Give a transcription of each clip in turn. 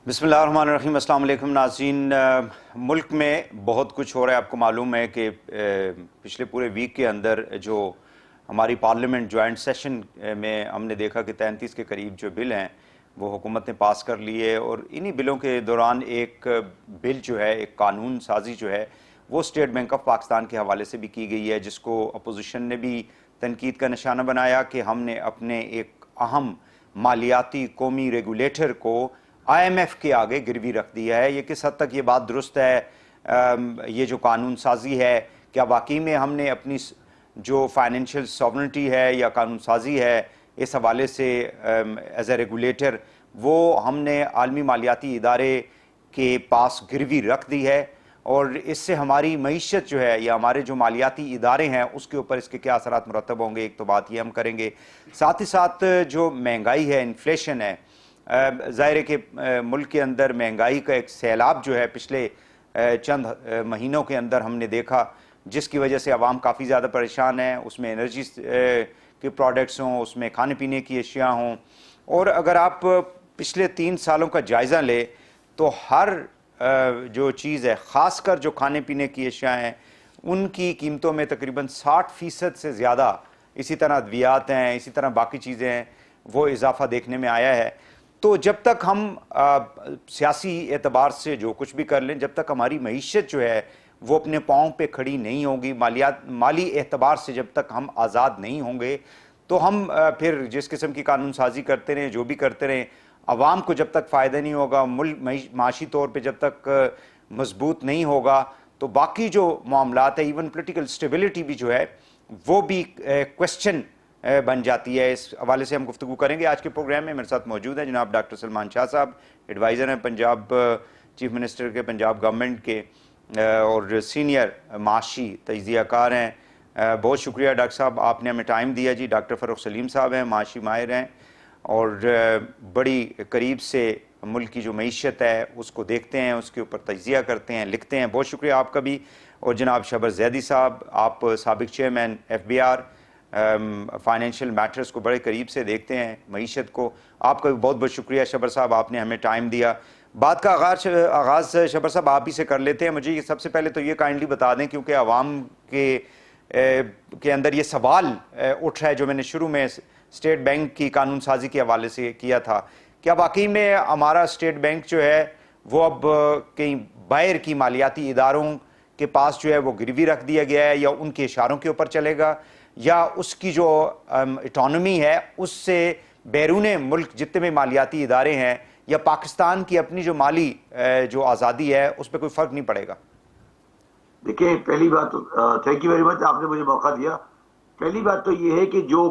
बिस्मिल्लाहिर्रहमानिर्रहीम। अस्सलाम वालेकुम नाज़रीन। मुल्क में बहुत कुछ हो रहा है। आपको मालूम है कि पिछले पूरे वीक के अंदर जो हमारी पार्लियामेंट जॉइंट सेशन में हमने देखा कि 33 के करीब जो बिल हैं वो हुकूमत ने पास कर लिए, और इन्हीं बिलों के दौरान एक बिल जो है, एक कानून साजी जो है वो स्टेट बैंक ऑफ पाकिस्तान के हवाले से भी की गई है, जिसको अपोजिशन ने भी तनकीद का निशाना बनाया कि हमने अपने एक अहम मालियाती कौमी रेगुलेटर को IMF के आगे गिरवी रख दिया है। ये किस हद तक ये बात दुरुस्त है? ये जो कानून साजी है, क्या वाकई में हमने अपनी जो फाइनेंशियल सॉवरेनिटी है या कानून साजी है इस हवाले से एज ए रेगुलेटर वो हमने आलमी मालियाती इदारे के पास गिरवी रख दी है, और इससे हमारी मईशत जो है या हमारे जो मालियाती इदारे हैं उसके ऊपर इसके क्या असरात मुरतब होंगे? एक तो बात ये हम करेंगे। साथ ही साथ जो महंगाई है, इन्फ्लेशन है, ज़ाहिर है कि मुल्क के अंदर महंगाई का एक सैलाब जो है पिछले चंद महीनों के अंदर हमने देखा, जिसकी वजह से आवाम काफ़ी ज़्यादा परेशान है। उसमें एनर्जी के प्रोडक्ट्स हों, उसमें खाने पीने की अशिया हों, और अगर आप पिछले 3 सालों का जायज़ा ले तो हर जो चीज़ है, ख़ासकर जो खाने पीने की अशिया हैं, उनकी कीमतों में तकरीबन 60% से ज़्यादा, इसी तरह अद्वियात हैं, इसी तरह बाकी चीज़ें हैं, वो इजाफा देखने में आया है। तो जब तक हम सियासी एतबार से जो कुछ भी कर लें, जब तक हमारी मईशत जो है वो अपने पाँव पे खड़ी नहीं होगी, माली एतबार से जब तक हम आज़ाद नहीं होंगे, तो हम फिर जिस किस्म की कानून साजी करते रहें, जो भी करते रहें, आवाम को जब तक फ़ायदा नहीं होगा, मुल्क माशी तौर पे जब तक मजबूत नहीं होगा, तो बाकी जो मामलात है, इवन पोलिटिकल स्टेबिलिटी भी जो है वो भी क्वेश्चन बन जाती है। इस हवाले से हम गुफ्तगू करेंगे आज के प्रोग्राम में। मेरे साथ मौजूद हैं जनाब डॉक्टर सलमान शाह साहब, एडवाइज़र हैं पंजाब चीफ मिनिस्टर के, पंजाब गवर्नमेंट के, और सीनियर माशी तजियाकार हैं। बहुत शुक्रिया डॉक्टर साहब, आपने हमें टाइम दिया जी। डॉक्टर फ़र्रुख सलीम साहब हैं, माशी माहिर हैं और बड़ी करीब से मुल्क की जो मईशत है उसको देखते हैं, उसके ऊपर तजिया करते हैं, लिखते हैं। बहुत शुक्रिया आपका भी। और जनाब शबर जैदी साहब, आप साबिक चेयरमैन FBR, फाइनेंशियल मैटर्स को बड़े करीब से देखते हैं, मईशत को। आपका भी बहुत बहुत शुक्रिया शबर साहब, आपने हमें टाइम दिया। बात का आगाज़ शबर साहब आप ही से कर लेते हैं। मुझे सबसे पहले तो ये काइंडली बता दें, क्योंकि आवाम के अंदर ये सवाल उठ रहा है जो मैंने शुरू में स्टेट बैंक की कानून साजी के हवाले से किया था, क्या वाकई में हमारा स्टेट बैंक जो है वो अब कहीं बाहर की मालियाती इदारों के पास जो है वो गिरवी रख दिया गया है, या उनके इशारों के ऊपर चलेगा, या उसकी जो इकॉनमी है उससे बैरून मुल्क जितने भी मालियाती इदारे हैं या पाकिस्तान की अपनी जो माली जो आज़ादी है उस पर कोई फ़र्क नहीं पड़ेगा? देखिए, पहली बात तो थैंक यू वेरी मच, आपने मुझे मौका दिया। पहली बात तो ये है कि जो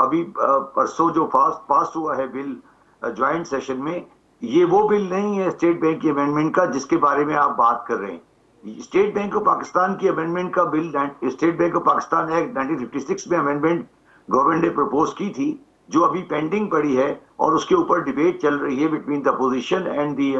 अभी परसों जो पास हुआ है बिल ज्वाइंट सेशन में, ये वो बिल नहीं है स्टेट बैंक की अमेंडमेंट का जिसके बारे में आप बात कर रहे हैं। स्टेट बैंक ऑफ पाकिस्तान की अमेंडमेंट का bill, state bank of Pakistan act 1956 में अमेंडमेंट गवर्नमेंट ने प्रपोज की थी, जो अभी पेंडिंग पड़ी है और उसके ऊपर डिबेट चल रही है between the opposition and the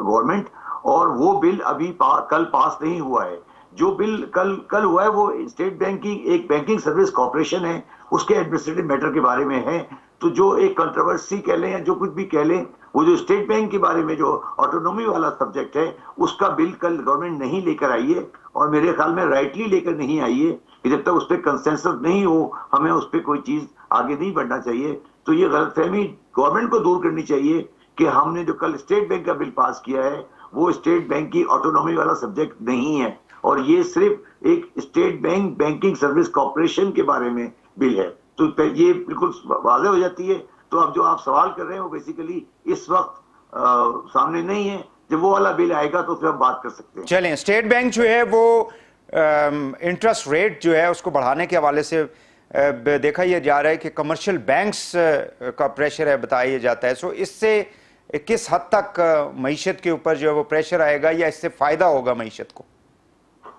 government, और वो बिल अभी कल पास नहीं हुआ है। जो बिल कल हुआ है वो स्टेट बैंक की एक बैंकिंग सर्विस कॉर्पोरेशन है, उसके एडमिनिस्ट्रेटिव मैटर के बारे में है। तो जो एक कंट्रोवर्सी कह लें या जो कुछ भी कह लें, वो जो स्टेट बैंक के बारे में जो ऑटोनॉमी वाला सब्जेक्ट है उसका बिल कल गवर्नमेंट नहीं लेकर आई है, और मेरे ख्याल में राइटली लेकर नहीं आई है कि जब तक उस पर कंसेंसस नहीं हो हमें उस पर कोई चीज आगे नहीं बढ़ना चाहिए। तो ये गलतफहमी गवर्नमेंट को दूर करनी चाहिए कि हमने जो कल स्टेट बैंक का बिल पास किया है वो स्टेट बैंक की ऑटोनॉमी वाला सब्जेक्ट नहीं है, और ये सिर्फ एक state bank banking service corporation के बारे में बिल है। तो ये बिल्कुल वाज़ेह हो जाती है। तो अब जो आप सवाल कर रहे हैं वो बेसिकली इस वक्त सामने नहीं है। जब वो वाला बिल आएगा तो फिर हम बात कर सकते हैं। चलें, स्टेट बैंक जो है वो इंटरेस्ट रेट जो है उसको बढ़ाने के हवाले से देखा यह जा रहा है कि कमर्शियल बैंक्स का प्रेशर है, बताया जाता है। सो इससे किस हद तक मईशत के ऊपर जो है वो प्रेशर आएगा, या इससे फ़ायदा होगा मईशत को?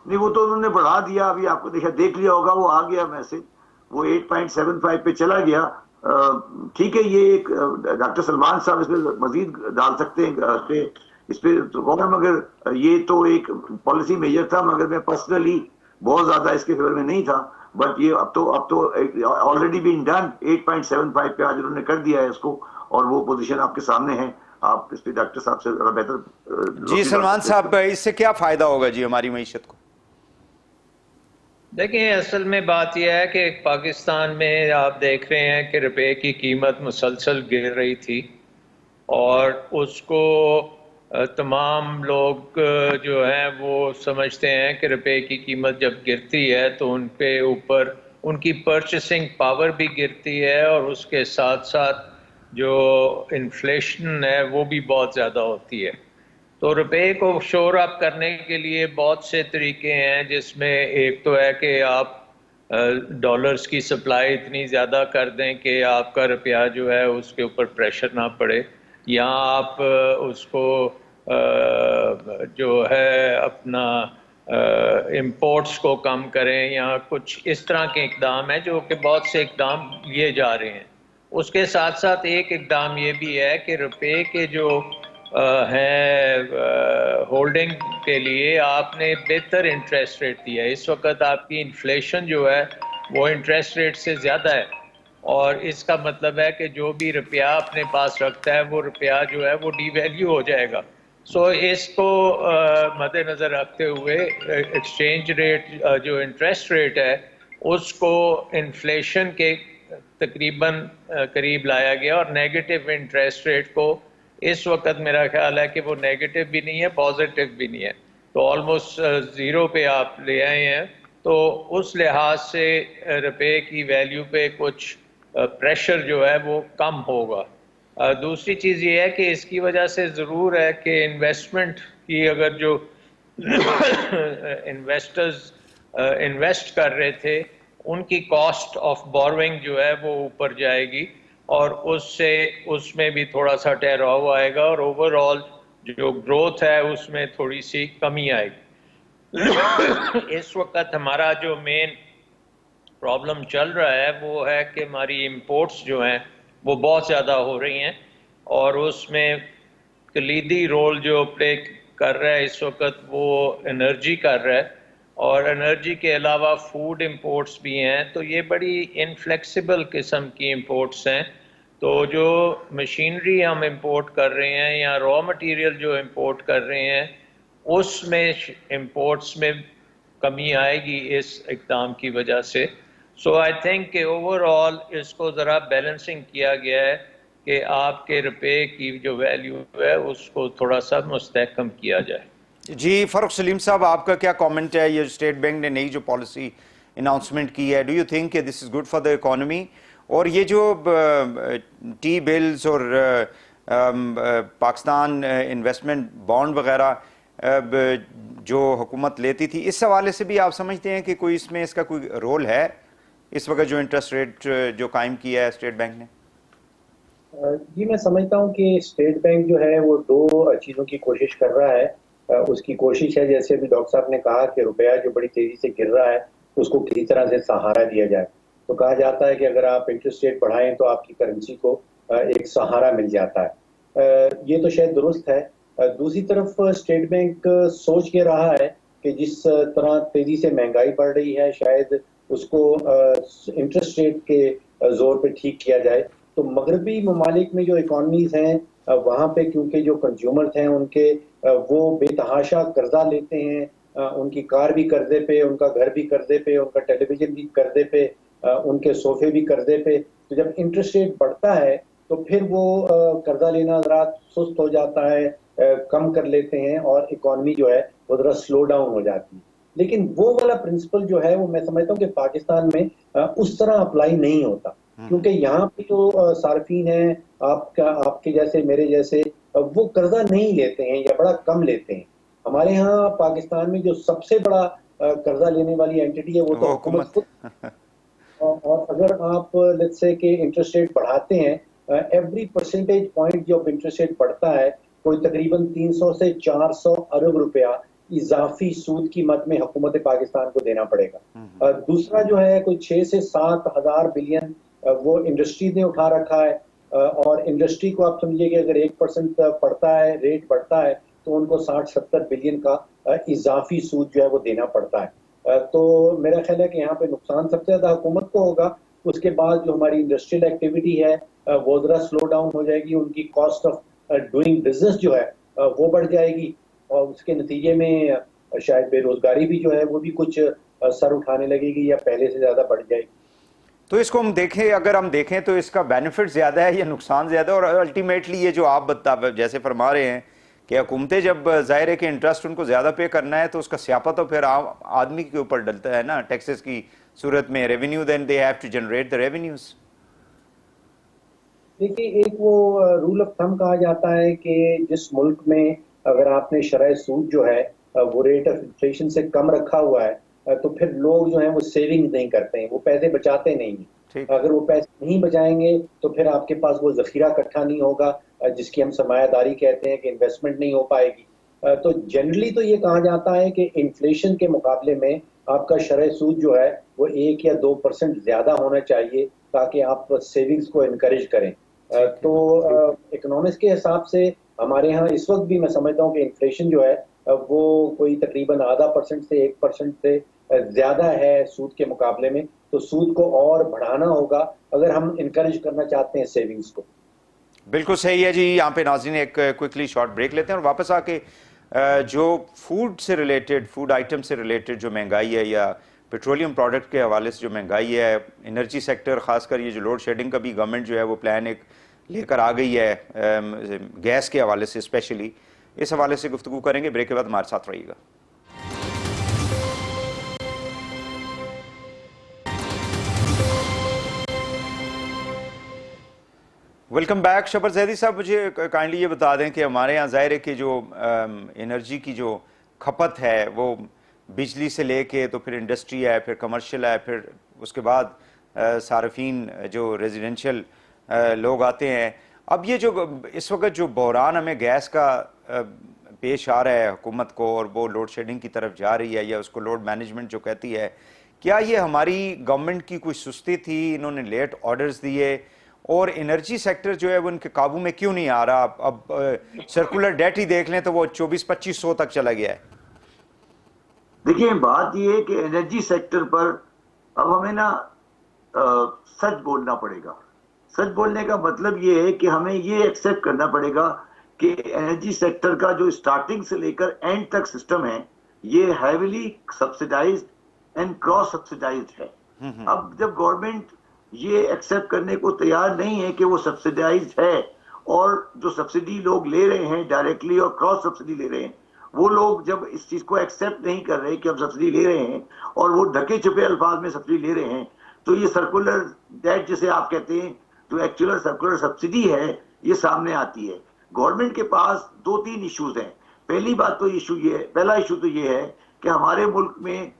नहीं, वो तो उन्होंने बढ़ा दिया। अभी आपको देख लिया होगा, वो आ गया मैसेज, वो 8.75 पे चला गया। ठीक है, ये एक डॉक्टर सलमान साहब इसमें मजीद डाल सकते हैं इस पे तो कौन, मगर ये तो एक पॉलिसी मेजर था, मगर मैं पर्सनली बहुत ज्यादा इसके फेवर में नहीं था। बट ये अब तो ऑलरेडी बीन डन, 8.75 पे आज उन्होंने कर दिया है इसको, और वो पोजीशन आपके सामने है। आप इस पे डॉक्टर साहब से ज़रा बेहतर जी रोशनी सलमान डाल सकते हैं। साहब, इससे क्या फ़ायदा होगा जी हमारी मईशत को? देखिए, असल में बात यह है कि पाकिस्तान में आप देख रहे हैं कि रुपए की कीमत मुसलसल गिर रही थी और उसको तमाम लोग जो हैं वो समझते हैं कि रुपए की कीमत जब गिरती है तो उन पे ऊपर उनकी परचेसिंग पावर भी गिरती है और उसके साथ साथ जो इन्फ्लेशन है वो भी बहुत ज़्यादा होती है। तो रुपए को शोर अप करने के लिए बहुत से तरीके हैं, जिसमें एक तो है कि आप डॉलर्स की सप्लाई इतनी ज़्यादा कर दें कि आपका रुपया जो है उसके ऊपर प्रेशर ना पड़े, या आप उसको जो है अपना इंपोर्ट्स को कम करें, या कुछ इस तरह के इकदाम हैं जो कि बहुत से इकदाम लिए जा रहे हैं। उसके साथ साथ एक इकदाम ये भी है कि रुपए के जो है होल्डिंग के लिए आपने बेहतर इंटरेस्ट रेट दिया है। इस वक्त आपकी इन्फ्लेशन जो है वो इंटरेस्ट रेट से ज़्यादा है, और इसका मतलब है कि जो भी रुपया अपने पास रखता है वो रुपया जो है वो डीवैल्यू हो जाएगा। सो इसको मद्देनज़र रखते हुए एक्सचेंज रेट जो इंटरेस्ट रेट है उसको इन्फ्लेशन के तकरीबन करीब लाया गया, और नेगेटिव इंटरेस्ट रेट को इस वक्त मेरा ख्याल है कि वो नेगेटिव भी नहीं है, पॉजिटिव भी नहीं है, तो ऑलमोस्ट ज़ीरो पे आप ले आए हैं। तो उस लिहाज से रुपए की वैल्यू पे कुछ प्रेशर जो है वो कम होगा। दूसरी चीज़ ये है कि इसकी वजह से ज़रूर है कि इन्वेस्टमेंट की, अगर जो इन्वेस्टर्स इन्वेस्ट कर रहे थे उनकी कॉस्ट ऑफ बोरोइंग जो है वो ऊपर जाएगी, और उससे उसमें भी थोड़ा सा ठहराव आएगा, और ओवरऑल जो ग्रोथ है उसमें थोड़ी सी कमी आएगी। इस वक्त हमारा जो मेन प्रॉब्लम चल रहा है वो है कि हमारी इंपोर्ट्स जो हैं वो बहुत ज़्यादा हो रही हैं, और उसमें कलीदी रोल जो प्ले कर रहा है इस वक्त वो एनर्जी कर रहा है, और एनर्जी के अलावा फूड इंपोर्ट्स भी हैं। तो ये बड़ी इनफ्लेक्सिबल किस्म की इंपोर्ट्स हैं। तो जो मशीनरी हम इंपोर्ट कर रहे हैं या रॉ मटेरियल जो इंपोर्ट कर रहे हैं उसमें इंपोर्ट्स में कमी आएगी इस इक़दाम की वजह से। सो आई थिंक कि ओवरऑल इसको ज़रा बैलेंसिंग किया गया है कि आपके रुपए की जो वैल्यू है उसको थोड़ा सा मुस्तहकम किया जाए। जी फ़ारूक सलीम साहब, आपका क्या कमेंट है? ये स्टेट बैंक ने नई जो पॉलिसी अनाउंसमेंट की है, डू यू थिंक कि this is good for the economy? और ये जो टी बिल्स और पाकिस्तान इन्वेस्टमेंट बॉन्ड वगैरह जो हुकूमत लेती थी, इस हवाले से भी आप समझते हैं कि कोई इसमें इसका कोई रोल है इस वक्त जो इंटरेस्ट रेट जो कायम किया है स्टेट बैंक ने? जी, मैं समझता हूँ कि स्टेट बैंक जो है वो दो चीज़ों की कोशिश कर रहा है। उसकी कोशिश है, जैसे अभी डॉक्टर साहब ने कहा, कि रुपया जो बड़ी तेज़ी से गिर रहा है उसको किसी तरह से सहारा दिया जाए। तो कहा जाता है कि अगर आप इंटरेस्ट रेट बढ़ाएं तो आपकी करेंसी को एक सहारा मिल जाता है। ये तो शायद दुरुस्त है। दूसरी तरफ स्टेट बैंक सोच ये रहा है कि जिस तरह तेज़ी से महंगाई बढ़ रही है, शायद उसको इंटरेस्ट रेट के ज़ोर पे ठीक किया जाए। तो मगरबी ममालिक में जो इकॉनमीज़ हैं वहाँ पे क्योंकि जो कंज्यूमर्स हैं उनके वो बेतहाशा कर्जा लेते हैं, उनकी कार भी कर्जे पे, उनका घर भी कर्जे पे, उनका टेलीविज़न भी कर्जे पे, उनके सोफे भी कर्जे पे। तो जब इंटरेस्ट रेट बढ़ता है तो फिर वो कर्जा लेना ज़रा सुस्त हो जाता है, कम कर लेते हैं, और इकॉनमी जो है वो ज़रा स्लो डाउन हो जाती है। लेकिन वो वाला प्रिंसिपल जो है वो मैं समझता हूँ कि पाकिस्तान में उस तरह अप्लाई नहीं होता, क्योंकि यहाँ पे जो सार्फिन है आपके जैसे मेरे जैसे, वो कर्जा नहीं लेते हैं या बड़ा कम लेते हैं। हमारे यहाँ पाकिस्तान में जो सबसे बड़ा कर्जा लेने वाली एंटिटी है वो तो हुकूमत खुद। और अगर आप लेट्स से कि इंटरेस्ट रेट बढ़ाते हैं, एवरी परसेंटेज पॉइंट जो इंटरेस्ट रेट बढ़ता है कोई तकरीबन 300 से 400 अरब रुपया इजाफी सूद की मद में हुकूमत पाकिस्तान को देना पड़ेगा। दूसरा जो है कोई 6 से 7 हज़ार बिलियन वो इंडस्ट्री ने उठा रखा है, और इंडस्ट्री को आप समझिए कि अगर 1% पड़ता है, रेट बढ़ता है, तो उनको 60-70 बिलियन का इजाफी सूद जो है वो देना पड़ता है। तो मेरा ख्याल है कि यहाँ पे नुकसान सबसे ज़्यादा हुकूमत को होगा। उसके बाद जो हमारी इंडस्ट्रियल एक्टिविटी है वो ज़रा स्लो डाउन हो जाएगी, उनकी कॉस्ट ऑफ डूइंग बिजनेस जो है वो बढ़ जाएगी, और उसके नतीजे में शायद बेरोजगारी भी जो है वो भी कुछ सर उठाने लगेगी या पहले से ज्यादा बढ़ जाएगी। तो इसको हम देखें, अगर हम देखें तो इसका बेनिफिट ज़्यादा है या नुकसान ज़्यादा है? और अल्टीमेटली ये जो आप जैसे फरमा रहे हैं कि हुकूमतें जब ज़ाहिर है कि इंटरेस्ट उनको ज़्यादा पे करना है तो उसका स्यापा तो फिर आम आदमी के ऊपर डलता है ना, टैक्सेस की सूरत में। Revenue then they have to generate the revenues. देखिए, एक वो रूल ऑफ थंब कहा जाता है कि जिस मुल्क में अगर आपने शरह सूद जो है वो रेट ऑफ इन्फ्लेशन से कम रखा हुआ है, तो फिर लोग जो हैं वो सेविंग नहीं करते हैं, वो पैसे बचाते नहीं हैं। ठीक। अगर वो पैसे नहीं बचाएंगे तो फिर आपके पास वो जखीरा इकट्ठा नहीं होगा, जिसकी हम सरमायादारी कहते हैं, कि इन्वेस्टमेंट नहीं हो पाएगी। तो जनरली तो ये कहा जाता है कि इन्फ्लेशन के मुकाबले में आपका शरह सूद जो है वो 1 या 2% ज्यादा होना चाहिए, ताकि आप सेविंग्स को इनकरेज करें। तो इकोनॉमिक्स के हिसाब से हमारे यहाँ इस वक्त भी मैं समझता हूँ कि इन्फ्लेशन जो है वो कोई तकरीबन आधा % से 1% से ज्यादा है सूद के मुकाबले में। तो सूद को और बढ़ाना होगा अगर हम इनकरेज करना चाहते हैं सेविंग्स को। बिल्कुल सही है जी। यहाँ पे नाज़रीन एक क्विकली शॉर्ट ब्रेक लेते हैं और वापस आके जो फूड से रिलेटेड, फूड आइटम से रिलेटेड जो महंगाई है या पेट्रोलियम प्रोडक्ट के हवाले से जो महंगाई है, एनर्जी सेक्टर खासकर ये जो लोड शेडिंग का भी गवर्नमेंट जो है वो प्लान एक लेकर आ गई है गैस के हवाले से स्पेशली, इस हवाले से गुफ्तगू करेंगे। ब्रेक के बाद हमारे साथ रहिएगा। Welcome back. शबर जैदी साहब, मुझे काइंडली ये बता दें कि हमारे यहाँ ज़ाहिर है कि जो एनर्जी की जो खपत है वो बिजली से लेके तो फिर इंडस्ट्री है, फिर कमर्शियल है, फिर उसके बाद सार्फिन जो रेजिडेंशियल लोग आते हैं। अब ये जो इस वक्त जो बहरान हमें गैस का पेश आ रहा है हुकूमत को, और वो लोड शेडिंग की तरफ जा रही है या उसको लोड मैनेजमेंट जो कहती है, क्या ये हमारी गवर्नमेंट की कोई सुस्ती थी, इन्होंने लेट ऑर्डर्स दिए, और एनर्जी सेक्टर जो है वो इनके काबू में क्यों नहीं आ रहा? अब सर्कुलर डेट ही देख लें तो वो 24-2500 तक चला गया है। देखिए, बात ये है कि एनर्जी सेक्टर पर अब हमें ना सच बोलना पड़ेगा। सच बोलने का मतलब ये है कि हमें ये एक्सेप्ट करना पड़ेगा कि एनर्जी सेक्टर का जो स्टार्टिंग से लेकर एंड तक सिस्टम है ये heavily subsidised and cross subsidised है। अब जब गवर्नमेंट ये एक्सेप्ट करने को तैयार नहीं है कि वो सब्सिडाइज्ड है, और जो सब्सिडी लोग ले रहे हैं डायरेक्टली और क्रॉस सब्सिडी ले रहे हैं, वो लोग जब इस चीज को एक्सेप्ट नहीं कर रहे कि हम सब्सिडी ले रहे हैं और वो ढके छुपे अल्फाज में सब्सिडी ले रहे हैं, तो ये सर्कुलर डेट जिसे आप कहते हैं, जो एक्चुअल सर्कुलर सब्सिडी है, ये सामने आती है। गवर्नमेंट के पास 2-3 इश्यूज हैं। पहला इशू तो ये है कि हमारे मुल्क में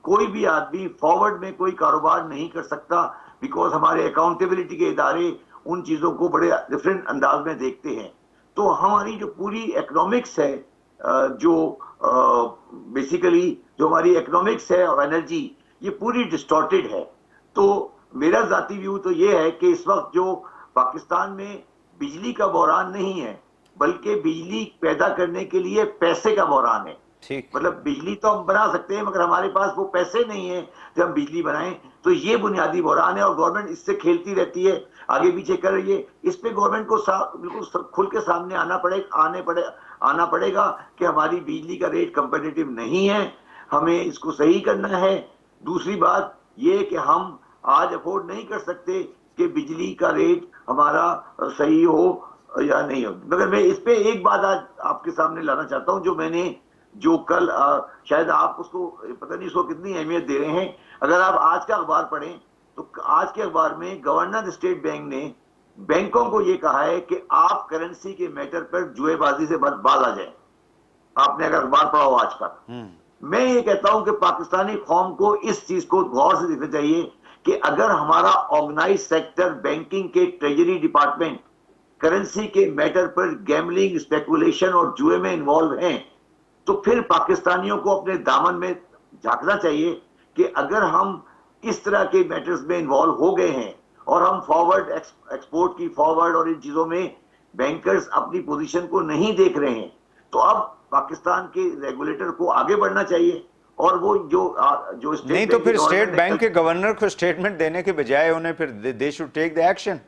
कोई भी आदमी फॉरवर्ड में कोई कारोबार नहीं कर सकता, बिकॉज हमारे अकाउंटेबिलिटी के इदारे उन चीजों को बड़े डिफरेंट अंदाज में देखते हैं। तो हमारी जो पूरी इकोनॉमिक्स है, जो बेसिकली जो हमारी इकोनॉमिक्स है और एनर्जी, ये पूरी डिस्टॉर्टेड है। तो मेरा जाती व्यू तो ये है कि इस वक्त जो पाकिस्तान में बिजली का बहरान नहीं है, बल्कि बिजली पैदा करने के लिए पैसे का बहरान है। मतलब बिजली तो हम बना सकते हैं, मगर हमारे पास वो पैसे नहीं है जब हम बिजली बनाएं, तो ये बुनियादी बहरान है। और गवर्नमेंट इससे खेलती रहती है, आगे पीछे कर रही है। इस पे गवर्नमेंट को बिल्कुल खुल के सामने आना पड़ेगा कि हमारी बिजली का रेट कंपेटिटिव नहीं है, हमें इसको सही करना है। दूसरी बात ये कि हम आज अफोर्ड नहीं कर सकते कि बिजली का रेट हमारा सही हो या नहीं हो। मगर मैं इस पे एक बात आज आपके सामने लाना चाहता हूं, जो कल शायद आप उसको पता नहीं उसको कितनी अहमियत दे रहे हैं। अगर आप आज का अखबार पढ़ें तो आज के अखबार में गवर्नर स्टेट बैंक ने बैंकों को ये कहा है कि आप करेंसी के मैटर पर जुएबाजी से बाज आ जाए। आपने अगर अखबार पढ़ा हो आज का, मैं ये कहता हूं कि पाकिस्तानी कौम को इस चीज को गौर से देखना चाहिए कि अगर हमारा ऑर्गेनाइज सेक्टर, बैंकिंग के ट्रेजरी डिपार्टमेंट करेंसी के मैटर पर गैमलिंग, स्पेकुलेशन और जुए में इन्वॉल्व हैं, तो फिर पाकिस्तानियों को अपने दामन में झांकना चाहिए कि अगर हम इस तरह के मैटर्स में इन्वॉल्व हो गए हैं और हम फॉरवर्ड एक्सपोर्ट की फॉरवर्ड और इन चीजों में बैंकर्स अपनी पोजीशन को नहीं देख रहे हैं, तो अब पाकिस्तान के रेगुलेटर को आगे बढ़ना चाहिए। और वो जो नहीं, तो फिर स्टेट बैंक के गवर्नर को स्टेटमेंट देने के बजाय उन्हें फिर they should take the action.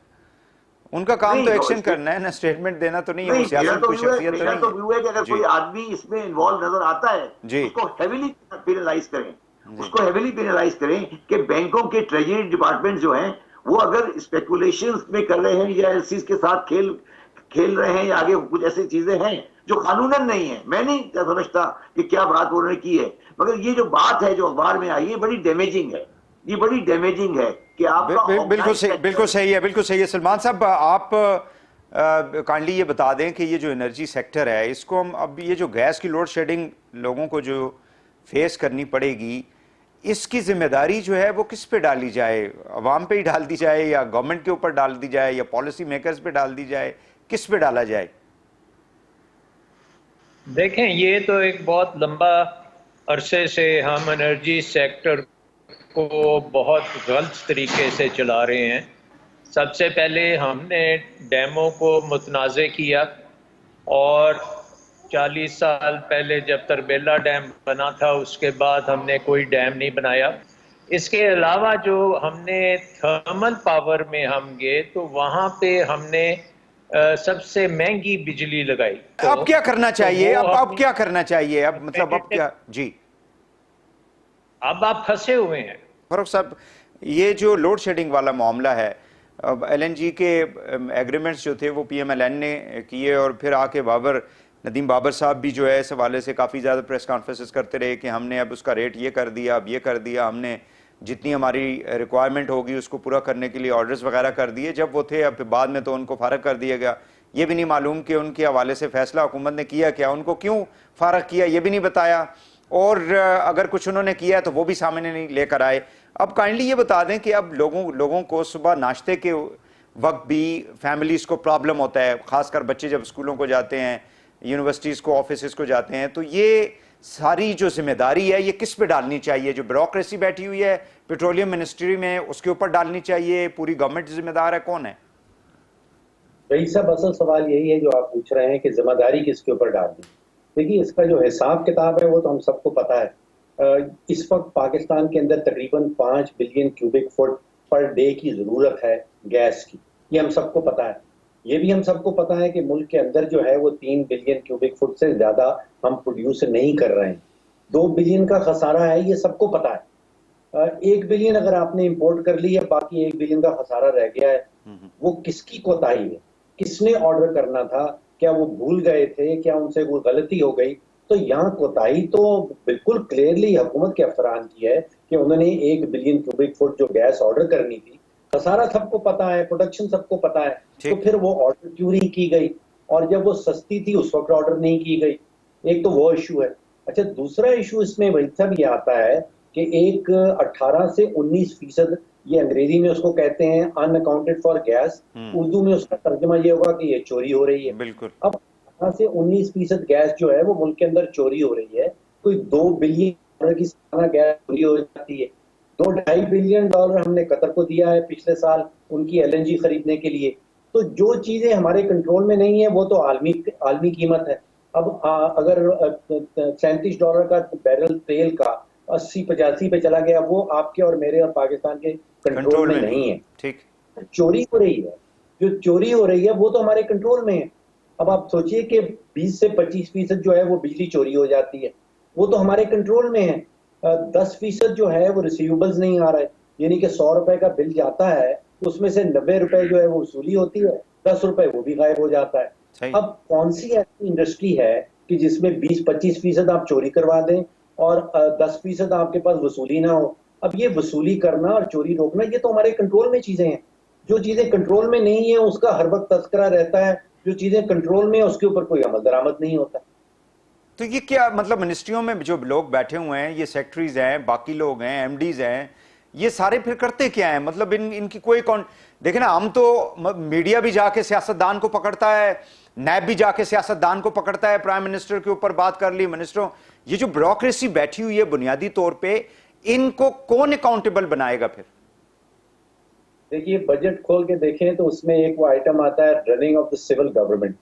उनका काम तो नहीं, एक्शन करना है ना, स्टेटमेंट देना तो नहीं है, वो नहीं, सियासत कोई शख्सियत तो मेरा नहीं तो व्यू है कि अगर जी कोई आदमी इसमें इन्वॉल्व नजर आता है जी उसको हेविली पेनलाइज करें, जी उसको हेविली पेनलाइज करें कि बैंकों के ट्रेजरी डिपार्टमेंट जो हैं वो अगर स्पेकुलेशन में कर रहे हैं या एलसीज के साथ खेल खेल रहे हैं या आगे कुछ ऐसी चीजें हैं जो कानूनन नहीं है। मैं नहीं समझता कि क्या बात उन्होंने की है, मगर ये जो बात है जो अखबार में आई है बड़ी डैमेजिंग है, ये बड़ी डैमेजिंग है कि आपका बिल्कुल ऑर्गेनाइज सही, बिल्कुल सही है, बिल्कुल सही है। सलमान साहब, आप काइंडली ये बता दें कि ये जो एनर्जी सेक्टर है, इसको हम अब ये जो गैस की लोड शेडिंग लोगों को जो फेस करनी पड़ेगी, इसकी जिम्मेदारी जो है वो किस पे डाली जाए? अवाम पे ही डाल दी जाए या गवर्नमेंट के ऊपर डाल दी जाए या पॉलिसी मेकर्स पे डाल दी जाए, किस पे डाला जाए? देखें, ये तो एक बहुत लंबा अरसे से हम एनर्जी सेक्टर को बहुत गलत तरीके से चला रहे हैं। सबसे पहले हमने डैमों को मुतनाज़ किया और 40 साल पहले जब तरबेला डैम बना था उसके बाद हमने कोई डैम नहीं बनाया। इसके अलावा जो हमने थर्मल पावर में हम गए तो वहाँ पे हमने सबसे महंगी बिजली लगाई। अब क्या करना चाहिए? वो अब क्या करना चाहिए? अब मतलब अब क्या जी? अब आप फंसे हुए हैं। फारूक साहब, ये जो लोड शेडिंग वाला मामला है, अब एलएनजी के एग्रीमेंट्स जो थे वो पीएमएलएन ने किए और फिर आके नदीम बाबर साहब भी जो है इस हवाले से काफ़ी ज़्यादा प्रेस कॉन्फ्रेंसेस करते रहे कि हमने अब उसका रेट ये कर दिया, अब ये कर दिया, हमने जितनी हमारी रिक्वायरमेंट होगी उसको पूरा करने के लिए ऑर्डर्स वगैरह कर दिए जब वो थे। अब बाद में तो उनको फारग कर दिया गया। ये भी नहीं मालूम कि उनके हवाले से फैसला हुकूमत ने किया क्या, उनको क्यों फारग किया ये भी नहीं बताया, और अगर कुछ उन्होंने किया तो वो भी सामने नहीं लेकर आए। अब काइंडली ये बता दें कि अब लोगों को सुबह नाश्ते के वक्त भी फैमिलीज़ को प्रॉब्लम होता है, ख़ासकर बच्चे जब स्कूलों को जाते हैं, यूनिवर्सिटीज़ को, ऑफिस को जाते हैं, तो ये सारी जो जिम्मेदारी है ये किस पे डालनी चाहिए? जो ब्यूरोक्रेसी बैठी हुई है पेट्रोलियम मिनिस्ट्री में उसके ऊपर डालनी चाहिए? पूरी गवर्नमेंट जिम्मेदार है? कौन है? रईस साहब, असल सवाल यही है जो आप पूछ रहे हैं कि जिम्मेदारी किसके ऊपर डालनी। देखिए, इसका जो हिसाब किताब है वो तो हम सबको पता है। इस वक्त पाकिस्तान के अंदर तकरीबन 5 billion cubic foot per day की जरूरत है गैस की, ये हम सबको पता है। ये भी हम सबको पता है कि मुल्क के अंदर जो है वो 3 बिलियन क्यूबिक फुट से ज्यादा हम प्रोड्यूस नहीं कर रहे हैं। 2 बिलियन का खसारा है, ये सबको पता है। 1 बिलियन अगर आपने इंपोर्ट कर ली है, बाकी 1 बिलियन का खसारा रह गया है। वो किसकी कोताही है? किसने ऑर्डर करना था? क्या वो भूल गए थे? क्या उनसे कोई गलती हो गई? तो यहाँ कोताही तो बिल्कुल क्लियरली हुकूमत के अफसरान की है कि उन्होंने 1 बिलियन क्यूबिक फुट जो गैस ऑर्डर करनी थी, खसारा सबको पता है, प्रोडक्शन सबको पता है, तो फिर वो ऑर्डर क्यों नहीं की गई? और जब वो सस्ती थी उस वक्त ऑर्डर नहीं की गई। एक तो वो इशू है। अच्छा, दूसरा इशू इसमें वही सब ये आता है कि एक 18 से 19%, ये अंग्रेजी में उसको कहते हैं अनअकाउंटेड फॉर गैस, उर्दू में उसका तर्जुमा ये होगा कि ये चोरी हो रही है। बिल्कुल। अब 18 से 19% गैस जो है वो मुल्क के अंदर चोरी हो रही है। कोई 2 बिलियन डॉलर की सालाना गैस चोरी हो जाती है। $2.5 बिलियन हमने कतर को दिया है पिछले साल उनकी एलएनजी खरीदने के लिए। तो जो चीजें हमारे कंट्रोल में नहीं है वो तो आलमी कीमत है। अब अगर $37 का बैरल तेल का 80-85 पे चला गया, वो आपके और मेरे और पाकिस्तान के कंट्रोल में नहीं है। ठीक। चोरी हो रही है, जो चोरी हो रही है वो तो हमारे कंट्रोल में है। अब आप सोचिए कि 20 से 25% जो है वो बिजली चोरी हो जाती है, वो तो हमारे कंट्रोल में है। 10% जो है वो रिसीवेबल्स नहीं आ रहा है, यानी कि 100 रुपए का बिल जाता है, उसमें से 90 रुपए जो है वो वसूली होती है, 10 रुपए वो भी गायब हो जाता है। अब कौन सी ऐसी इंडस्ट्री है कि जिसमें 20-25% आप चोरी करवा दें और 10% आपके पास वसूली ना हो? अब ये वसूली करना और चोरी रोकना ये तो हमारे कंट्रोल में चीजें हैं। जो चीजें कंट्रोल में नहीं है उसका हर वक्त तस्करा रहता है, जो चीजें कंट्रोल में है उसके ऊपर कोई अमल दरामद नहीं होता। तो ये क्या मतलब मिनिस्ट्रियों में जो लोग बैठे हुए हैं, ये सेक्रेटरीज हैं, बाकी लोग हैं, एमडीज हैं, ये सारे फिर करते क्या हैं? मतलब इनकी कोई देखे ना, हम तो मीडिया भी जाके सियासतदान को पकड़ता है, नैब भी जाके सियासतदान को पकड़ता है, प्राइम मिनिस्टर के ऊपर बात कर ली, मिनिस्टरों, ये जो ब्यूरोक्रेसी बैठी हुई है बुनियादी तौर पे, इनको कौन अकाउंटेबल बनाएगा फिर? देखिए, बजट खोल के देखें तो उसमें एक वो आइटम आता है running off the civil government,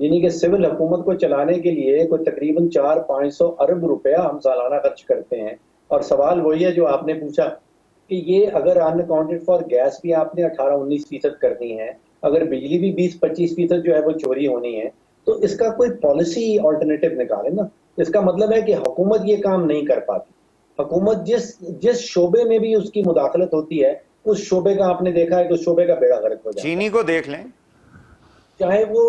यानी कि सिविल हुकूमत को चलाने के लिए कोई तकरीबन 400-500 अरब रुपया हम सालाना खर्च करते हैं। और सवाल वही है जो आपने पूछा कि ये अगर अनअकाउंटेड फॉर गैस भी आपने 18-19% करनी है, अगर बिजली भी 20-25% जो है वो चोरी होनी है, तो इसका कोई पॉलिसी ऑल्टरनेटिव निकाले ना। इसका मतलब है कि हुकूमत ये काम नहीं कर पाती। हुकूमत जिस जिस शोबे में भी उसकी मुदाखलत होती है, उस शोबे का आपने देखा है कि उस शोबे का बेड़ा गर्क हो जाता है। चीनी को देख लें। चाहे वो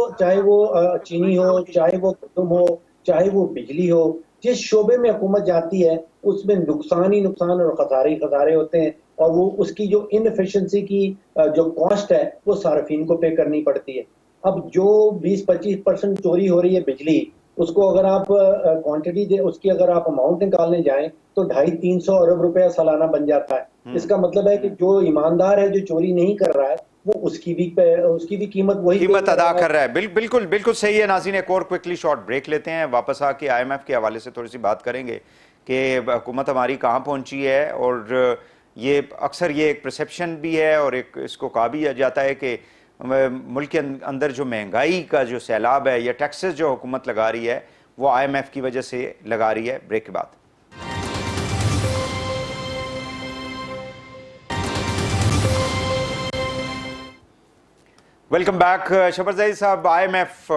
चीनी हो, चाहे वो गंदम हो, चाहे वो बिजली हो, जिस शोबे में हुकूमत जाती है उसमें नुकसान ही नुकसान और खसारे ही खसारे होते हैं, और वो उसकी जो इनएफिशिएंसी की जो कॉस्ट है वो सार्फिन को पे करनी पड़ती है। अब जो 20-25% चोरी हो रही है बिजली, उसको अगर आप क्वांटिटी दे, उसकी अगर आप अमाउंट निकालने जाएं तो 250-300 अरब रुपया सालाना बन जाता है। इसका मतलब है कि जो ईमानदार है, जो चोरी नहीं कर रहा है, वो उसकी भी कीमत वही कीमत अदा कर रहा है। बिल्कुल बिल्कुल सही है। नाज़रीन, एक और क्विकली शॉर्ट ब्रेक लेते हैं, वापस आके IMF के हवाले से थोड़ी सी बात करेंगे कि हुकूमत हमारी कहाँ पहुंची है, और ये अक्सर ये एक परसेप्शन भी है और एक इसको कहा भी जाता है कि मुल्क के अंदर जो महंगाई का जो सैलाब है या टैक्सेस जो हुकूमत लगा रही है वो IMF की वजह से लगा रही है। ब्रेक के बाद वेलकम बैक। शफर ज़हीर साहब, IMF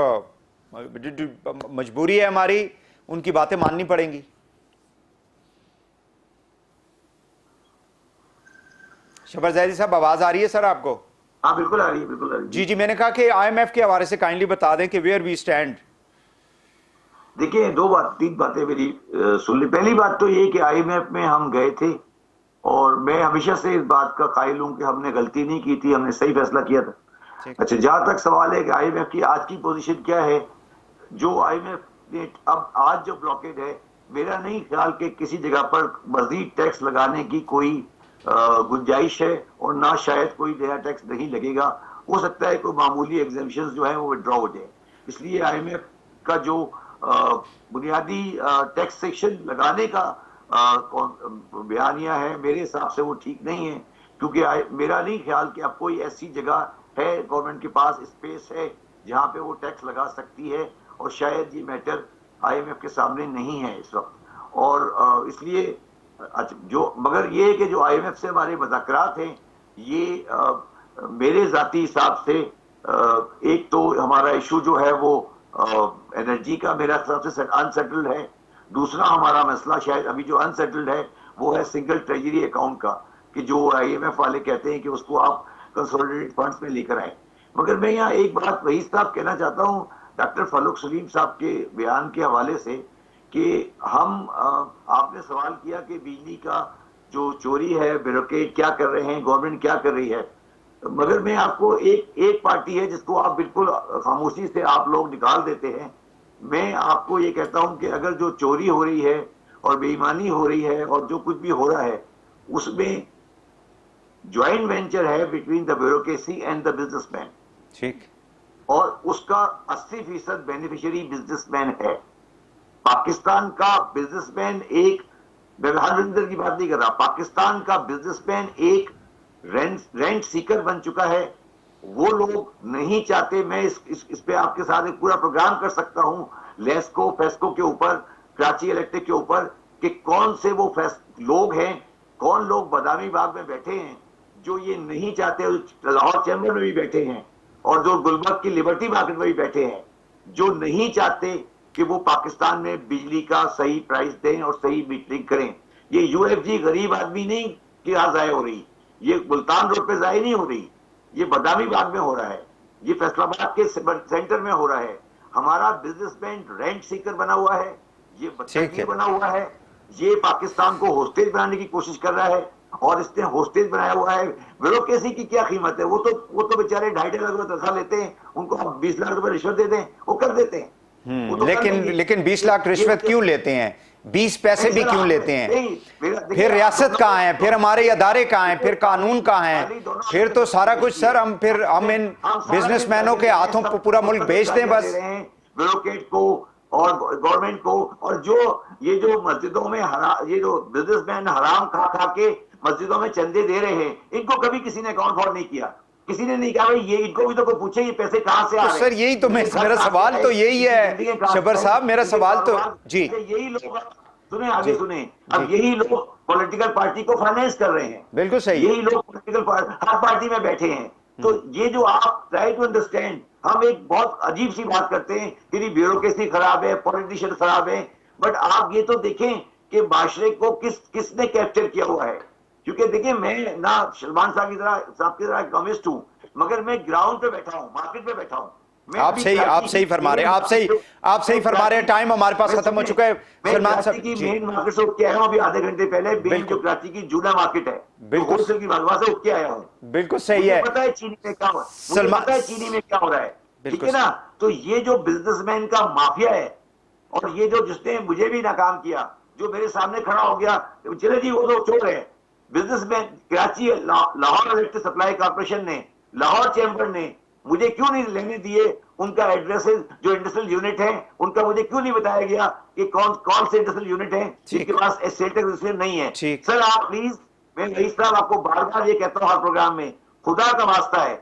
मजबूरी है हमारी, उनकी बातें माननी पड़ेंगी। शफर ज़हीर साहब, आवाज आ रही है सर आपको? हाँ बिल्कुल आ रही है, बिल्कुल आ रही है। जी जी, मैंने कहा कि IMF के हवाले से काइंडली बता दें कि वेयर वी स्टैंड। देखिए, तीन बातें मेरी सुन ली। पहली बात तो ये कि IMF में हम गए थे और मैं हमेशा से इस बात का कायल हूं कि हमने गलती नहीं की थी, हमने सही फैसला किया था। अच्छा, जहां तक सवाल है कि IMF की आज की पोजीशन क्या है, जो IMF ने अब आज जो ब्लॉकेड है, मेरा नहीं ख्याल कि किसी जगह पर मजीद टैक्स लगाने की कोई गुंजाइश है, और ना शायद कोई नया टैक्स नहीं लगेगा। हो सकता है कोई मामूली एग्जेम्पशन जो है वो विड्रॉ हो जाए। इसलिए IMF का जो बुनियादी टैक्सेशन लगाने का बयानिया है, मेरे हिसाब से वो ठीक नहीं है, क्योंकि मेरा नहीं ख्याल कि अब कोई ऐसी जगह है, गवर्नमेंट के पास स्पेस है जहां पे वो टैक्स लगा सकती है, और शायद ये मैटर IMF के सामने नहीं है इस वक्त। और इसलिए जो मगर ये है कि जो IMF से हमारे मुज़ाकरात हैं, ये मेरे जाती हिसाब से एक तो हमारा इशू जो है वो एनर्जी का मेरा हिसाब से अनसेटल्ड है। दूसरा हमारा मसला शायद अभी जो अनसेटल्ड है वो है सिंगल ट्रेजरी अकाउंट का, कि जो IMF वाले कहते हैं कि उसको आप कंसोलिडेटेड फंड्स में लेकर आए। मगर मैं यहाँ एक बात वहीद साहब कहना चाहता हूँ डॉक्टर फारूक सलीम साहब के बयान के हवाले से, कि हम आपने सवाल किया कि बिजली का जो चोरी है, ब्यूरोक्रेट क्या कर रहे हैं, गवर्नमेंट क्या कर रही है। मगर मैं आपको एक पार्टी है जिसको आप बिल्कुल खामोशी से आप लोग निकाल देते हैं। मैं आपको ये कहता हूं कि अगर जो चोरी हो रही है और बेईमानी हो रही है और जो कुछ भी हो रहा है, उसमें ज्वाइंट वेंचर है between the bureaucracy and the businessman. ठीक। और उसका 80% बेनिफिशियरी बिजनेसमैन है। पाकिस्तान का बिजनेसमैन एक, मैं हरविंदर की बात नहीं कर रहा, पाकिस्तान का बिजनेसमैन एक रेंट सीकर बन चुका है। वो लोग नहीं चाहते, मैं इस पे आपके साथ एक पूरा प्रोग्राम कर सकता हूं लेस्को फेस्को के ऊपर, कराची इलेक्ट्रिक के ऊपर, कि कौन से वो लोग हैं, कौन लोग बादामी बाग में बैठे हैं जो ये नहीं चाहते, लाहौर चैम्बर में भी बैठे हैं, और जो गुलबर्ग की लिबर्टी मार्केट में भी बैठे हैं, जो नहीं चाहते कि वो पाकिस्तान में बिजली का सही प्राइस दें और सही मीटरिंग करें। ये UFG गरीब आदमी नहीं कि यहाँ जाया हो रही, ये मुल्तान रोड पे जाया नहीं हो रही, ये बादामी बाग में हो रहा है, ये फैसलाबाद के सेंटर में हो रहा है। हमारा बिजनेसमैन रेंट सीकर बना हुआ है, ये बदतमीज बना हुआ है, ये पाकिस्तान को होस्टेज बनाने की कोशिश कर रहा है, और इसने होस्टेज बनाया हुआ है। ब्यूरोक्रेसी की क्या कीमत है, वो तो बेचारे 2.5 लाख रुपए तनख्वाह लेते हैं, उनको आप 20 लाख रुपए रिश्वत दे दें, वो कर देते हैं। तो लेकिन 20 लाख रिश्वत क्यों लेते हैं? 20 पैसे भी क्यों लेते हैं? फिर रियासत कहाँ है, फिर हमारे अदारे कहाँ हैं, फिर कानून कहाँ है, फिर तो सारा कुछ सर हम इन बिजनेसमैनों के हाथों पूरा मुल्क बेच दें बस, ब्यूरोक्रेट को और गवर्नमेंट को। और जो मस्जिदों में ये जो बिजनेसमैन हराम खा के मस्जिदों में चंदे दे रहे हैं, इनको कभी किसी ने अकाउंट फॉर नहीं किया, किसी ने नहीं कहा भाई ये इनको भी तो कोई पूछे ये पैसे कहां से आ रहे हैं। सर यही तो मेरा सवाल तो यही है शबर साहब, मेरा सवाल तो जी, यही लोग सुने आगे सुने, अब यही लोग पॉलिटिकल पार्टी को फाइनेंस कर रहे हैं। बिल्कुल सही, यही लोग पॉलिटिकल हर पार्टी में बैठे हैं, तो ये जो आप ट्राई टू अंडरस्टैंड, हम एक बहुत अजीब सी बात करते हैं कि ब्यूरोक्रेसी खराब है, पॉलिटिशियन खराब है, बट आप ये तो देखें कि माशरे को किसने कैप्चर किया हुआ है। क्योंकि देखिए, मैं ना सलमान साहब की तरह इकोनॉमिस्ट हूं, मगर मैं ग्राउंड पे बैठा हूं, मार्केट पे बैठा हूं। आप सही फरमा रहे हैं, आप सही फरमा रहे हैं। टाइम हमारे पास खत्म हो चुका है सलमान साहब की जी। मेन मार्केट से उठ के आया हूं अभी आधे घंटे पहले। मेन जो कराची की जूना मार्केट है, बिल्कुल होलसेल की वहां से उठ के आया हूं। बिल्कुल सही है। पता है चीनी में क्या हो रहा है, मुझे पता है चीनी में क्या हो रहा है, ठीक है ना। तो ये जो बिजनेसमैन का माफिया है, और ये जो जिसने मुझे भी नाकाम किया, जो मेरे सामने खड़ा हो गया, चले जी वो तो चोर है। Businessman Karachi Lahore electric supply corporation ने, लाहौर चैम्बर ने मुझे क्यों नहीं लेने दिए उनका एड्रेसेस, जो इंडस्ट्रियल यूनिट है उनका मुझे क्यों नहीं बताया गया कि कौन से इंडस्ट्रियल यूनिट है जिनके पास स्टेट रजिस्ट्रेशन नहीं है। सर आप प्लीज, मैं रईस साहब आपको बार बार ये कहता हूं हर प्रोग्राम में, खुदा का वास्ता है,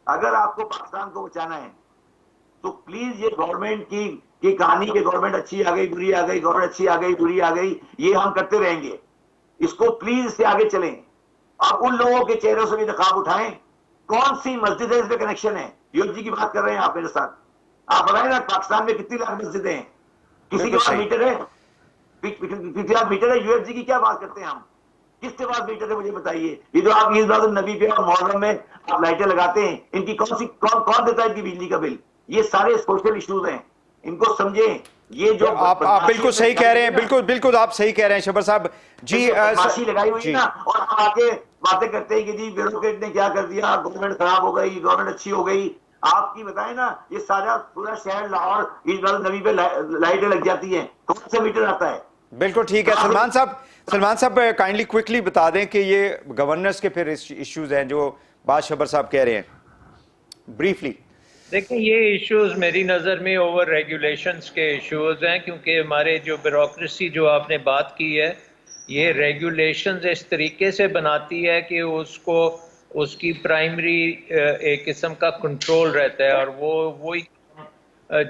अगर आपको पाकिस्तान को बचाना है तो प्लीज ये गवर्नमेंट की कहानी कि गवर्नमेंट अच्छी आ गई बुरी आ गई, गवर्नमेंट अच्छी आ गई बुरी आ गई, ये हम करते रहेंगे। इसको प्लीज इससे आगे चलें। आप उन लोगों के चेहरों से भी नकाब उठाएं। कौन सी मस्जिद है इसमें कनेक्शन है? यूएफ जी की बात कर रहे हैं आप मेरे साथ, आप बताएं ना पाकिस्तान में कितनी लाख मस्जिदें हैं, किसी के पास मीटर है? किसी के पास मीटर है? यूएफ जी की क्या बात करते हैं हम, किसके पास मीटर है मुझे बताइए। ये जो आप ईद नबी पे और मुहर्रम में आप लाइटें लगाते हैं, इनकी कौन देता है इनकी बिजली का बिल? ये सारे सोशल इश्यूज हैं, इनको समझें। ये जो आप बिल्कुल सही कह रहे हैं, बिल्कुल आप सही कह रहे हैं शबर साहब जी। फांसी लगाई हुई ना, और हम आके बातें करते हैं कि जी ब्यूरोक्रेट ने क्या कर दिया, गवर्नमेंट खराब हो गई, गवर्नमेंट अच्छी हो गई। आपकी बताएं ना, ये सारा पूरा शहर लाहौर ईद नबी पे लाइटें लग जाती हैं, कौन सा मीटर आता है? बिल्कुल ठीक है। सलमान साहब काइंडली क्विकली बता दें कि ये गवर्नेंस के फिर इश्यूज हैं जो बात शबर साहब कह रहे हैं, ब्रीफली। देखिए, ये इश्यूज मेरी नज़र में ओवर रेगुलेशंस के इश्यूज हैं, क्योंकि हमारे जो ब्यूरोक्रेसी जो आपने बात की है, ये रेगुलेशंस इस तरीके से बनाती है कि उसकी प्राइमरी एक किस्म का कंट्रोल रहता है, और वही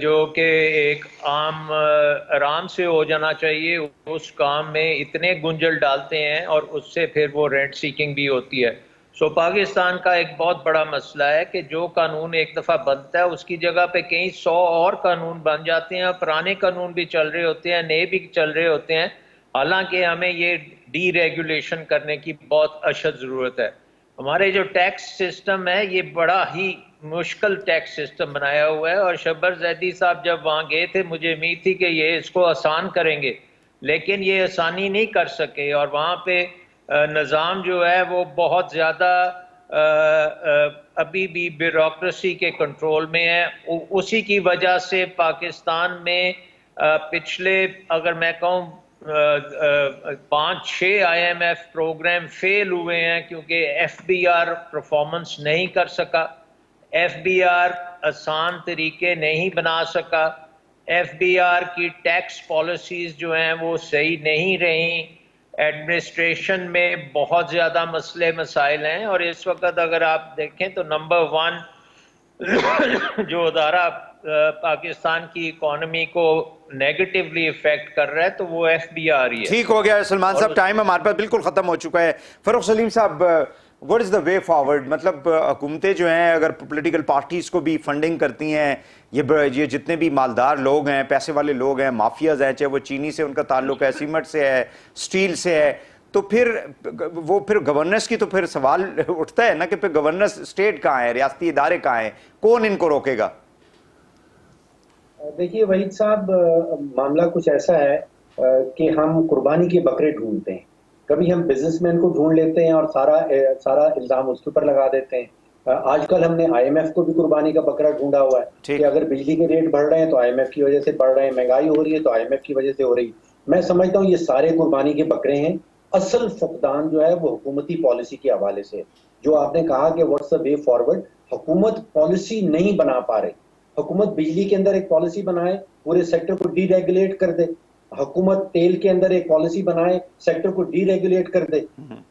जो कि एक आराम से हो जाना चाहिए, उस काम में इतने गुंजल डालते हैं और उससे फिर वो रेंट सीकिंग भी होती है। सो पाकिस्तान का एक बहुत बड़ा मसला है कि जो कानून एक दफ़ा बनता है उसकी जगह पे कई 100 और कानून बन जाते हैं, पुराने कानून भी चल रहे होते हैं, नए भी चल रहे होते हैं। हालांकि हमें ये डीरेगुलेशन करने की बहुत अशद ज़रूरत है। हमारे जो टैक्स सिस्टम है, ये बड़ा ही मुश्किल टैक्स सिस्टम बनाया हुआ है, और शब्बर जैदी साहब जब वहाँ गए थे, मुझे उम्मीद थी कि ये इसको आसान करेंगे, लेकिन ये आसानी नहीं कर सके, और वहाँ पे निज़ाम जो है वो बहुत ज़्यादा अभी भी ब्यूरोक्रेसी के कंट्रोल में है। उसी की वजह से पाकिस्तान में पिछले, अगर मैं कहूँ 5-6 IMF प्रोग्राम फेल हुए हैं, क्योंकि FBR परफॉर्मेंस नहीं कर सका, FBR आसान तरीके नहीं बना सका, FBR की टैक्स पॉलिसीज़ जो हैं वो सही नहीं रहीं, एडमिनिस्ट्रेशन में बहुत ज़्यादा मसले मसाइल हैं, और इस वक्त अगर आप देखें तो नंबर 1 जो अदारा पाकिस्तान की इकोनॉमी को नेगेटिवली इफेक्ट कर रहा है तो वो FBR ही है। ठीक हो गया सलमान साहब, टाइम हमारे पास बिल्कुल खत्म हो चुका है। फरूख सलीम साहब, what is the way forward? मतलब हुकूमतें जो हैं अगर पॉलिटिकल पार्टीज को भी फंडिंग करती हैं, ये जितने भी मालदार लोग हैं, पैसे वाले लोग हैं, माफियाज हैं, चाहे वो चीनी से उनका ताल्लुक है, सीमेंट से है, स्टील से है, तो फिर गवर्नेंस की तो फिर सवाल उठता है ना कि फिर गवर्नेंस स्टेट कहाँ है, रियासती इदारे कहाँ हैं, कौन इनको रोकेगा? देखिए वहीद साहब, मामला कुछ ऐसा है कि हम कुर्बानी के बकरे ढूंढते हैं। कभी हम बिजनेसमैन को ढूंढ लेते हैं और सारा इल्जाम उसके ऊपर लगा देते हैं। आजकल हमने IMF को भी कुर्बानी का बकरा ढूंढा हुआ है कि अगर बिजली के रेट बढ़ रहे हैं तो IMF की वजह से बढ़ रहे हैं, महंगाई हो रही है तो IMF की वजह से हो रही। मैं समझता हूँ ये सारे कुर्बानी के बकरे हैं। असल फुकदान जो है वो हुकूमती पॉलिसी के हवाले से, जो आपने कहा कि व्हाट्स द वे फॉरवर्ड, हुकूमत पॉलिसी नहीं बना पा रही। हुकूमत बिजली के अंदर एक पॉलिसी बनाए, पूरे सेक्टर को डीरेगुलेट कर दे। हुकूमत तेल के अंदर एक पॉलिसी बनाए, सेक्टर को डीरेगुलेट कर दे।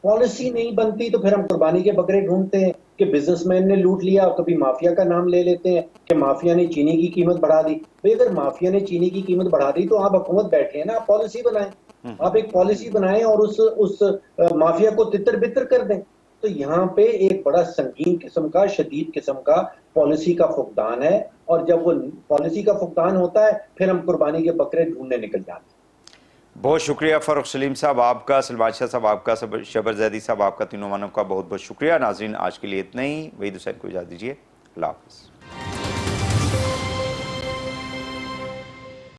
पॉलिसी नहीं बनती तो फिर हम कुर्बानी के बकरे ढूंढते हैं कि बिजनेसमैन ने लूट लिया, और कभी माफिया का नाम ले लेते हैं कि माफिया ने चीनी की कीमत बढ़ा दी। भाई अगर माफिया ने चीनी की कीमत बढ़ा दी तो आप हुकूमत बैठे हैं ना, आप पॉलिसी बनाएं, आप एक पॉलिसी बनाएं और उस माफिया को तितर बितर कर दें। तो यहाँ पे एक बड़ा संगीन किस्म का, शदीद किस्म का पॉलिसी का फुकदान है, और जब वो पॉलिसी का फुकदान होता है फिर हम कुर्बानी के बकरे ढूंढने निकल जाते हैं। बहुत शुक्रिया फ़ारूक सलीम साहब आपका, सलमान शाह साहब आपका, शबर जैदी साहब आपका, तीनों मानव का बहुत बहुत शुक्रिया। नाज़रीन आज के लिए इतना ही, वहीद हुसैन को इजाज़त दीजिए, अल्लाह हाफ़िज़।